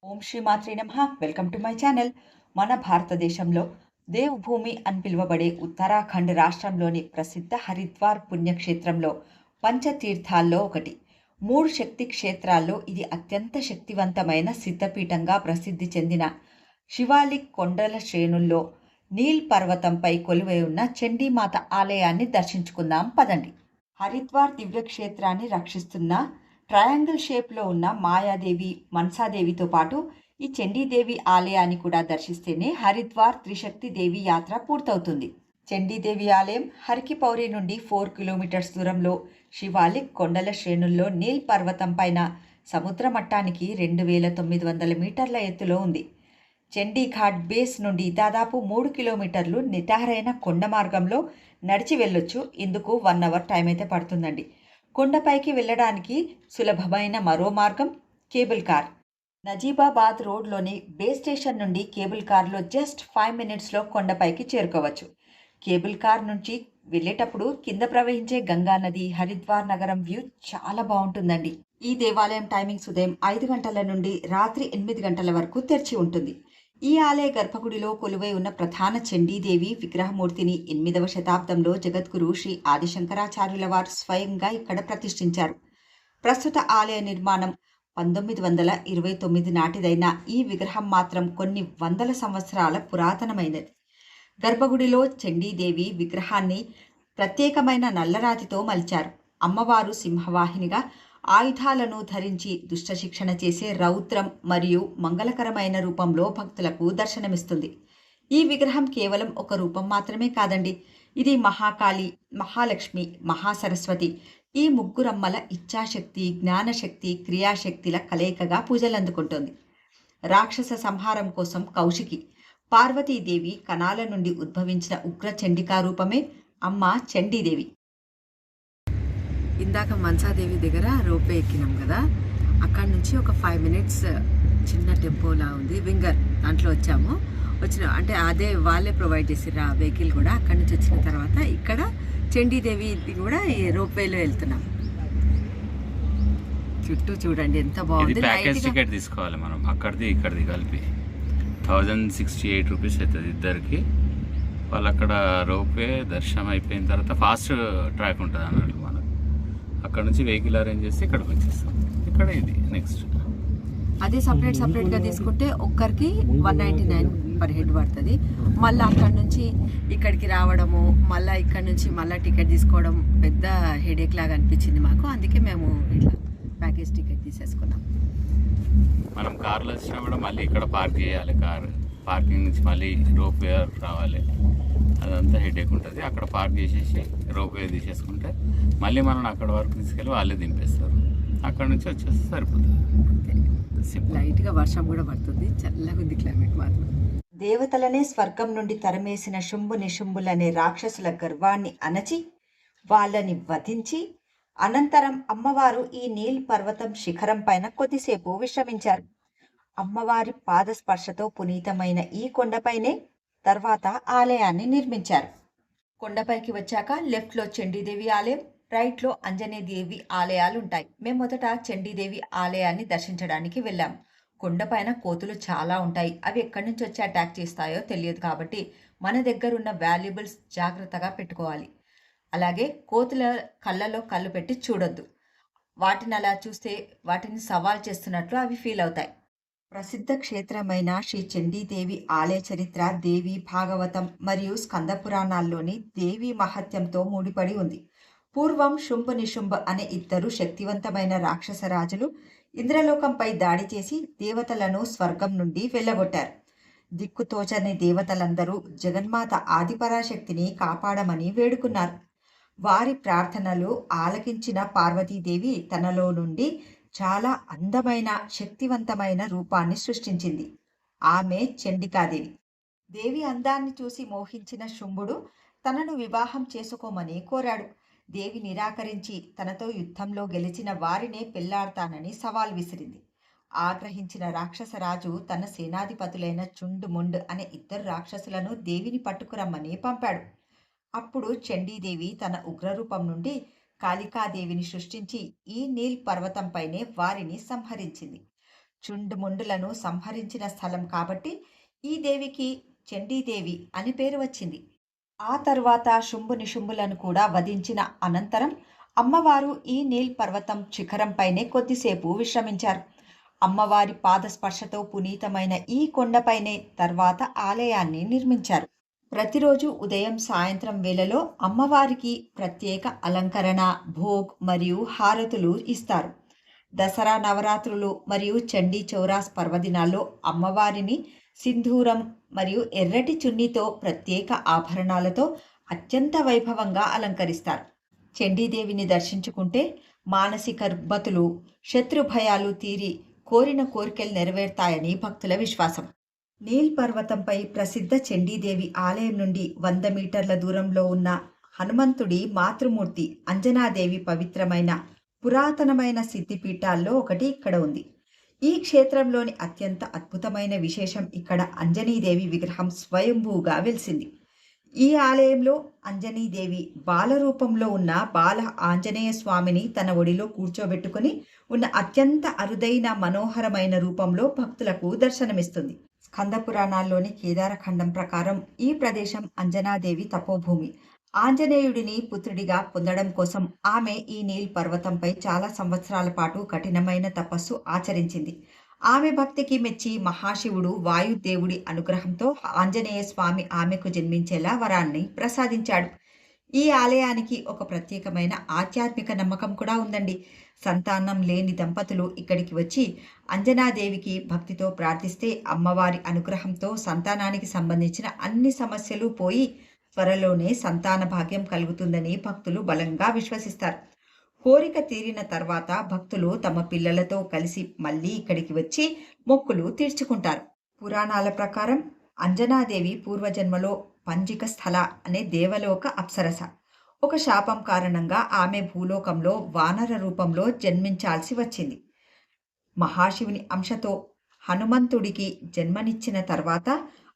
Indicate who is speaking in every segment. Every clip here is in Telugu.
Speaker 1: ఓం శ్రీ మాత్రే నమః. Welcome to my channel. మన భారతదేశంలో దేవ్ భూమి అని పిలువబడే ఉత్తరాఖండ్ రాష్ట్రంలోని ప్రసిద్ధ హరిద్వార్ పుణ్యక్షేత్రంలో పంచతీర్థాల్లో ఒకటి. 3 శక్తి క్షేత్రాల్లో ఇది అత్యంత శక్తివంతమైన సిద్ధపీఠంగా ప్రసిద్ధి చెందిన శివాలిక్ కొండల శ్రేణుల్లో నీల్ పర్వతంపై కొలువై ఉన్న చండీమాత ఆలయాన్ని దర్శించుకుందాం పదండి. హరిద్వార్ దివ్యక్షేత్రాన్ని రక్షిస్తున్న ట్రయాంగిల్ షేప్లో ఉన్న మాయాదేవి, మనసాదేవితో పాటు ఈ చండీదేవి ఆలయాన్ని కూడా దర్శిస్తేనే హరిద్వార్ త్రిశక్తి దేవి యాత్ర పూర్తవుతుంది. చండీదేవి ఆలయం హరికి పౌరి నుండి 4 కిలోమీటర్స్ దూరంలో శివాలిక్ కొండల శ్రేణుల్లో నీల్ పర్వతం పైన సముద్ర మట్టానికి 2900 మీటర్ల ఎత్తులో ఉంది. చండీఘాట్ బేస్ నుండి దాదాపు 3 కిలోమీటర్లు నిటారైన కొండ మార్గంలో నడిచి వెళ్ళొచ్చు. ఇందుకు 1 అవర్ టైం అయితే పడుతుందండి. కొండపైకి వెళ్ళడానికి సులభమైన మరో మార్గం కేబుల్ కార్. నజీబాబాద్ రోడ్లోని బేస్ స్టేషన్ నుండి కేబుల్ కార్లో జస్ట్ 5 మినిట్స్లో కొండపైకి చేరుకోవచ్చు. కేబుల్ కార్ నుంచి వెళ్ళేటప్పుడు కింద ప్రవహించే గంగా నది, హరిద్వార్ నగరం వ్యూ చాలా బాగుంటుందండి. ఈ దేవాలయం టైమింగ్స్ ఉదయం 5 గంటల నుండి రాత్రి 8 గంటల వరకు తెరిచి ఉంటుంది. ఈ ఆలయ గర్భగుడిలో కొలువై ఉన్న ప్రధాన చండీదేవి విగ్రహమూర్తిని 8వ శతాబ్దంలో జగద్గురు శ్రీ ఆదిశంకరాచార్యుల వారు స్వయంగా ఇక్కడ ప్రతిష్ఠించారు. ప్రస్తుత ఆలయ నిర్మాణం 1929 నాటిదైన ఈ విగ్రహం మాత్రం కొన్ని వందల సంవత్సరాల పురాతనమైనది. గర్భగుడిలో చండీదేవి విగ్రహాన్ని ప్రత్యేకమైన నల్లరాతితో మలిచారు. అమ్మవారు సింహవాహినిగా ఆయుధాలను ధరించి దుష్టశిక్షణ చేసే రౌద్రం మరియు మంగళకరమైన రూపంలో భక్తులకు దర్శనమిస్తుంది. ఈ విగ్రహం కేవలం ఒక రూపం మాత్రమే కాదండి. ఇది మహాకాళి, మహాలక్ష్మి, మహాసరస్వతి ఈ ముగ్గురమ్మల ఇచ్ఛాశక్తి, జ్ఞానశక్తి, క్రియాశక్తిల కలయికగా పూజలందుకుంటుంది. రాక్షస సంహారం కోసం కౌశికి, పార్వతీదేవి కణాల నుండి ఉద్భవించిన ఉగ్ర చండికా రూపమే అమ్మ చండీదేవి.
Speaker 2: ఇందాక మనసాదేవి దగ్గర రోపే ఎక్కినాం కదా, అక్కడ నుంచి ఒక 5 మినిట్స్ చిన్న టెంపోలా ఉంది, వింగర్ దాంట్లో వచ్చిన అంటే అదే వాళ్ళే ప్రొవైడ్ చేసిర్రు ఆ వెహికల్ కూడా. అక్కడి నుంచి వచ్చిన తర్వాత ఇక్కడ చండీదేవి కూడా రోప్వేలో వెళ్తున్నాం. చుట్టూ చూడండి ఎంత బాగుంది.
Speaker 3: ప్యాకేజ్ టికెట్ తీసుకోవాలి మనం, అక్కడిది ఇక్కడిది కలిపి 1068 రూపీస్ అవుతుంది ఇద్దరికి. వాళ్ళు అక్కడ రోప్వే దర్శనం అయిపోయిన తర్వాత ఫాస్ట్ ట్రాక్ ఉంటుంది అన్నట్టు. మనకు అక్కడ నుంచి వెహికల్ అరేంజ్ చేసి ఇక్కడికి వచ్చేస్తాం. ఇక్కడ ఇది నెక్స్ట్
Speaker 2: అదే సపరేట్గా తీసుకుంటే ఒక్కరికి 199 పర్ హెడ్ పడుతుంది. మళ్ళీ అక్కడ నుంచి ఇక్కడికి రావడము, మళ్ళీ ఇక్కడ నుంచి మళ్ళీ టికెట్ తీసుకోవడం పెద్ద హెడేక్ లాగా అనిపించింది మాకు. అందుకే మేము ఇట్లా ప్యాకేజ్ టికెట్ తీసేసుకున్నాం.
Speaker 3: మనం కార్లో వచ్చినా కూడా మళ్ళీ ఇక్కడ పార్క్ చేయాలి, కార్ పార్కింగ్ నుంచి మళ్ళీ రోప్వే రావాలి, అదంతా హెడేక్ ఉంటుంది. అక్కడ పార్క్ చేసేసి రోప్వే తీసేసుకుంటే మళ్ళీ మనం అక్కడ వరకు తీసుకెళ్ళి వాళ్ళే దింపేస్తారు. అక్కడ నుంచి వచ్చేస్తే సరిపోతుంది.
Speaker 2: లైట్గా వర్షం కూడా పడుతుంది, చల్లగా ఉంది క్లైమేట్ మాత్రం.
Speaker 1: దేవతలనే స్వర్గం నుండి తరిమేసిన శుంభు నిశుంభులనే రాక్షసుల గర్వాన్ని అణచి వాళ్ళని వధించి అనంతరం అమ్మవారు ఈ నీల్ పర్వతం శిఖరం పైన కొద్దిసేపు విశ్రమించారు. అమ్మవారి పాదస్పర్శతో పునీతమైన ఈ కొండపైనే తర్వాత ఆలయాన్ని నిర్మించారు. కొండపైకి వచ్చాక లెఫ్ట్లో చండీదేవి ఆలయం, రైట్లో అంజనేదేవి ఆలయాలు ఉంటాయి. మేము మొదట చండీదేవి ఆలయాన్ని దర్శించడానికి వెళ్ళాం. కొండపైన కోతులు చాలా ఉంటాయి. అవి ఎక్కడి నుంచి వచ్చి అటాక్ చేస్తాయో తెలియదు కాబట్టి మన దగ్గర ఉన్న వాల్యుబుల్స్ జాగ్రత్తగా పెట్టుకోవాలి. అలాగే కోతుల కళ్ళలో కళ్ళు పెట్టి చూడొద్దు. వాటిని అలా చూస్తే వాటిని సవాల్ చేస్తున్నట్లు అవి ఫీల్ అవుతాయి. ప్రసిద్ధ క్షేత్రమైన శ్రీ చండీదేవి ఆలయ చరిత్ర దేవి భాగవతం మరియు స్కంద పురాణాల్లోని దేవి మహత్యంతో ముడిపడి ఉంది. పూర్వం శుంభ నిశుంభ అనే 2 శక్తివంతమైన రాక్షస రాజులు ఇంద్రలోకంపై దాడి చేసి దేవతలను స్వర్గం నుండి వెళ్ళగొట్టారు. దిక్కుతోచని దేవతలందరూ జగన్మాత ఆదిపరాశక్తిని కాపాడమని వేడుకున్నారు. వారి ప్రార్థనలు ఆలకించిన పార్వతీదేవి తనలో నుండి చాలా అందమైన శక్తివంతమైన రూపాన్ని సృష్టించింది. ఆమె చండికాదేవి. దేవి అందాన్ని చూసి మోహించిన శుంభుడు తనను వివాహం చేసుకోమని కోరాడు. దేవి నిరాకరించి తనతో యుద్ధంలో గెలిచిన వారినే పెళ్లాడతానని సవాల్ విసిరింది. ఆగ్రహించిన రాక్షసరాజు తన సేనాధిపతులైన చుండ్ ముండ్ అనే 2 రాక్షసులను దేవిని పట్టుకురమ్మని పంపాడు. అప్పుడు చండీదేవి తన ఉగ్రరూపం నుండి కాళికాదేవిని సృష్టించి ఈ నీల్ పర్వతంపైనే వారిని సంహరించింది. చుండుముండులను సంహరించిన స్థలం కాబట్టి ఈ దేవికి చండీదేవి అని పేరు వచ్చింది. ఆ తరువాత శుంభు నిశుంభులను కూడా వధించిన అనంతరం అమ్మవారు ఈ నీల్ పర్వతం శిఖరంపైనే కొద్దిసేపు విశ్రమించారు. అమ్మవారి పాదస్పర్శతో పునీతమైన ఈ కొండపైనే తర్వాత ఆలయాన్ని నిర్మించారు. ప్రతిరోజు ఉదయం సాయంత్రం వేళలో అమ్మవారికి ప్రత్యేక అలంకరణ, భోగ్ మరియు హారతులు ఇస్తారు. దసరా, నవరాత్రులు మరియు చండీ చౌరాస్ పర్వదినాల్లో అమ్మవారిని సింధూరం మరియు ఎర్రటి చున్నీతో ప్రత్యేక ఆభరణాలతో అత్యంత వైభవంగా అలంకరిస్తారు. చండీదేవిని దర్శించుకుంటే మానసిక రుగ్మతులు, శత్రు భయాలు తీరి కోరిన కోరికలు నెరవేరుతాయని భక్తుల విశ్వాసం. నీల్ పర్వతంపై ప్రసిద్ధ చండీదేవి ఆలయం నుండి 100 మీటర్ల దూరంలో ఉన్న హనుమంతుడి మాతృమూర్తి అంజనాదేవి పవిత్రమైన పురాతనమైన సిద్ధిపీఠాల్లో ఒకటి ఇక్కడ ఉంది. ఈ క్షేత్రంలోని అత్యంత అద్భుతమైన విశేషం ఇక్కడ అంజనీదేవి విగ్రహం స్వయంభూగా వెలిసింది. ఈ ఆలయంలో అంజనీదేవి బాలరూపంలో ఉన్న బాల ఆంజనేయ స్వామిని తన ఒడిలో కూర్చోబెట్టుకుని ఉన్న అత్యంత అరుదైన మనోహరమైన రూపంలో భక్తులకు దర్శనమిస్తుంది. స్కంద పురాణాల్లోని కేదారఖండం ప్రకారం ఈ ప్రదేశం అంజనాదేవి తపోభూమి. ఆంజనేయుడిని పుత్రుడిగా పొందడం కోసం ఆమె ఈ నీల్ పర్వతంపై చాలా సంవత్సరాల పాటు కఠినమైన తపస్సు ఆచరించింది. ఆమె భక్తికి మెచ్చి మహాశివుడు వాయుదేవుడి అనుగ్రహంతో ఆంజనేయ స్వామి ఆమెకు జన్మించేలా వరాన్ని ప్రసాదించాడు. ఈ ఆలయానికి ఒక ప్రత్యేకమైన ఆధ్యాత్మిక నమ్మకం కూడా ఉందండి. సంతానం లేని దంపతులు ఇక్కడికి వచ్చి అంజనాదేవికి భక్తితో ప్రార్థిస్తే అమ్మవారి అనుగ్రహంతో సంతానానికి సంబంధించిన అన్ని సమస్యలు పోయి త్వరలోనే సంతాన భాగ్యం కలుగుతుందని భక్తులు బలంగా విశ్వసిస్తారు. కోరిక తీరిన తర్వాత భక్తులు తమ పిల్లలతో కలిసి మళ్ళీ ఇక్కడికి వచ్చి మొక్కులు తీర్చుకుంటారు. పురాణాల ప్రకారం అంజనాదేవి పూర్వజన్మలో పంజిక స్థల అనే దేవలోక అప్సరస. ఒక శాపం కారణంగా ఆమె భూలోకంలో వానర రూపంలో జన్మించాల్సి వచ్చింది. మహాశివుని అంశతో హనుమంతుడికి జన్మనిచ్చిన తర్వాత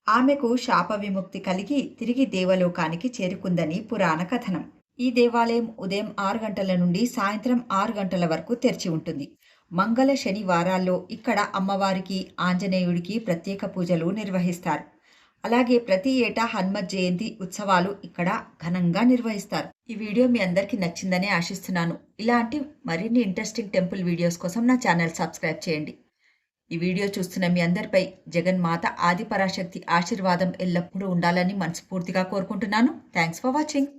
Speaker 1: ఆమెకు శాప విముక్తి కలిగి తిరిగి దేవలోకానికి చేరుకుందని పురాణ కథనం. ఈ దేవాలయం ఉదయం 6 గంటల నుండి సాయంత్రం 6 గంటల వరకు తెరిచి ఉంటుంది. మంగళ శనివారాల్లో ఇక్కడ అమ్మవారికి, ఆంజనేయుడికి ప్రత్యేక పూజలు నిర్వహిస్తారు. అలాగే ప్రతి ఏటా హనుమత్ జయంతి ఉత్సవాలు ఇక్కడ ఘనంగా నిర్వహిస్తారు. ఈ వీడియో మీ అందరికీ నచ్చిందని ఆశిస్తున్నాను. ఇలాంటి మరిన్ని ఇంట్రెస్టింగ్ టెంపుల్ వీడియోస్ కోసం నా ఛానల్ సబ్స్క్రైబ్ చేయండి. ఈ వీడియో చూస్తున్న మీ అందరిపై జగన్మాత ఆదిపరాశక్తి ఆశీర్వాదం ఎల్లప్పుడూ ఉండాలని మనస్ఫూర్తిగా కోరుకుంటున్నాను. Thanks for watching.